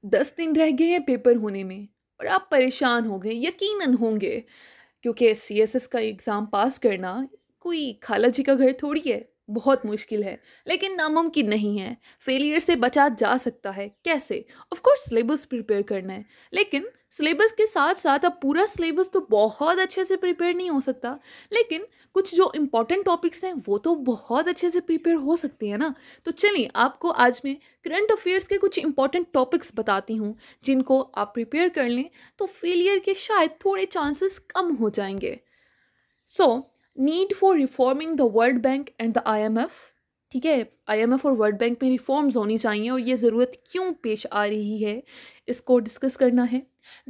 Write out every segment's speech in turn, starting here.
10 दिन रह गए हैं पेपर होने में और आप परेशान हो गए, यकीनन होंगे, क्योंकि सीएसएस का एग्ज़ाम पास करना कोई खाला जी का घर थोड़ी है, बहुत मुश्किल है, लेकिन नामुमकिन नहीं है। फेलियर से बचा जा सकता है, कैसे? ऑफ कोर्स सिलेबस प्रिपेयर करना है, लेकिन सिलेबस के साथ-साथ अब पूरा सिलेबस तो बहुत अच्छे से प्रिपेयर नहीं हो सकता, लेकिन कुछ जो इम्पोर्टेंट टॉपिक्स हैं, वो तो बहुत अच्छे से प्रिपेयर हो सकते हैं ना। तो चलिए, आपको आज मैं करंट अफेयर्स के कुछ इंपॉर्टेंट टॉपिक्स बताती हूँ, जिनको आप प्रिपेयर कर लें, तो फेलियर के शायद थोड़े चांसेस कम हो जाएंगे। So need for reforming the world bank and the IMF. ठीक है, आईएमएफ और वर्ल्ड बैंक में रिफॉर्म्स होनी चाहिए और ये ज़रूरत क्यों पेश आ रही है, इसको डिस्कस करना है।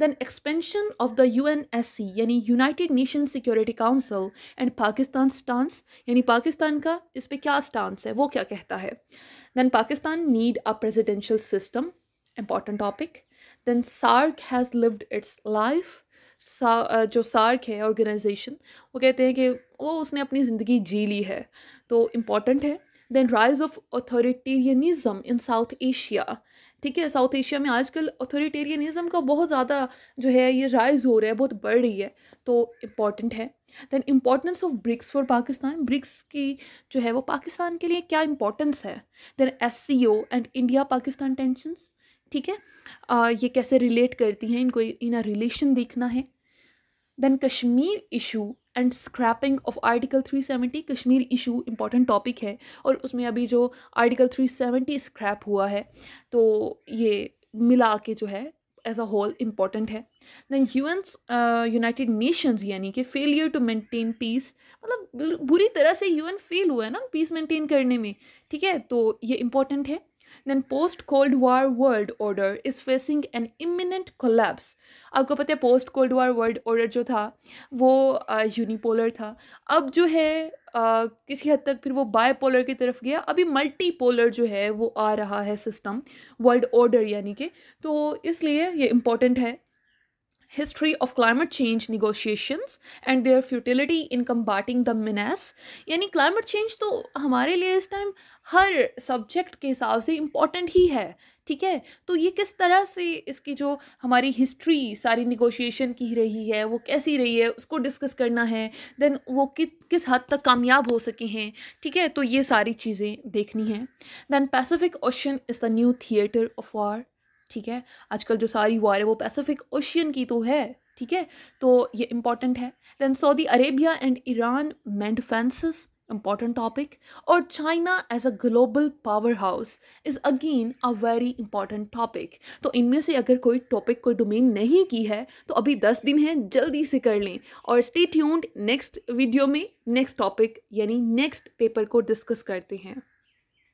Then expansion of the UNSC यानी United Nation Security Council and Pakistan stance, यानी पाकिस्तान का इस पे क्या स्टांस है, वो क्या कहता है। Then Pakistan need a presidential system, important topic. Then SARC has lived its life. जो सार्क है ऑर्गेनाइजेशन, वो कहते हैं कि वो उसने अपनी ज़िंदगी जी ली है, तो इम्पॉर्टेंट है। Then rise of authoritarianism in South Asia. ठीक है, साउथ एशिया में आजकल ऑथोरिटेरियनिज्म का बहुत ज़्यादा जो है ये राइज हो रहा है, बहुत बढ़ रही है, तो इम्पॉर्टेंट है। Then importance of BRICS for Pakistan, BRICS की जो है वो पाकिस्तान के लिए क्या इम्पोर्टेंस है। Then SCO and India Pakistan tensions. ठीक है, ये कैसे रिलेट करती हैं, इनको इन रिलेशन देखना है। Then Kashmir issue and scrapping of article 370, Kashmir issue important topic है और उसमें अभी जो आर्टिकल 370 स्क्रैप हुआ है, तो ये मिला के जो है एज अ होल इम्पॉर्टेंट है। देन यूएन्स यूनाइटेड नेशंस यानी कि फेलियर टू मेंटेन पीस, मतलब बुरी तरह से यूएन फेल हुआ है ना पीस मेंटेन करने में। ठीक है, तो ये इम्पॉर्टेंट है। Then post Cold War world order is facing an imminent collapse. आपको पता है post cold war world order जो था वो यूनिपोलर था, अब जो है किसी हद तक फिर वो बायपोलर की तरफ गया, अभी मल्टीपोलर जो है वो आ रहा है सिस्टम, वर्ल्ड ऑर्डर यानी कि, तो इसलिए ये इम्पोर्टेंट है। History of climate change negotiations and their futility in combating the menace, यानी क्लाइमेट चेंज तो हमारे लिए इस टाइम हर सब्जेक्ट के हिसाब से इम्पॉर्टेंट ही है। ठीक है, तो ये किस तरह से इसकी जो हमारी हिस्ट्री सारी निगोशिएशन की रही है वो कैसी रही है उसको डिस्कस करना है। देन वो किस हद तक कामयाब हो सके हैं। ठीक है, तो ये सारी चीज़ें देखनी है। Then Pacific Ocean is the new theatre of war. ठीक है, आजकल जो सारी वार है वो पैसिफिक ओशियन की तो है। ठीक है, तो ये इम्पॉर्टेंट है। Then Saudi Arabia and Iran mend fences, important topic, और China as a global power house is again a very important topic. तो इनमें से अगर कोई टॉपिक कोई डोमेन नहीं की है तो अभी 10 दिन हैं, जल्दी से कर लें और स्टे ट्यून्ड, नेक्स्ट वीडियो में नेक्स्ट टॉपिक यानी नेक्स्ट पेपर को डिस्कस करते हैं।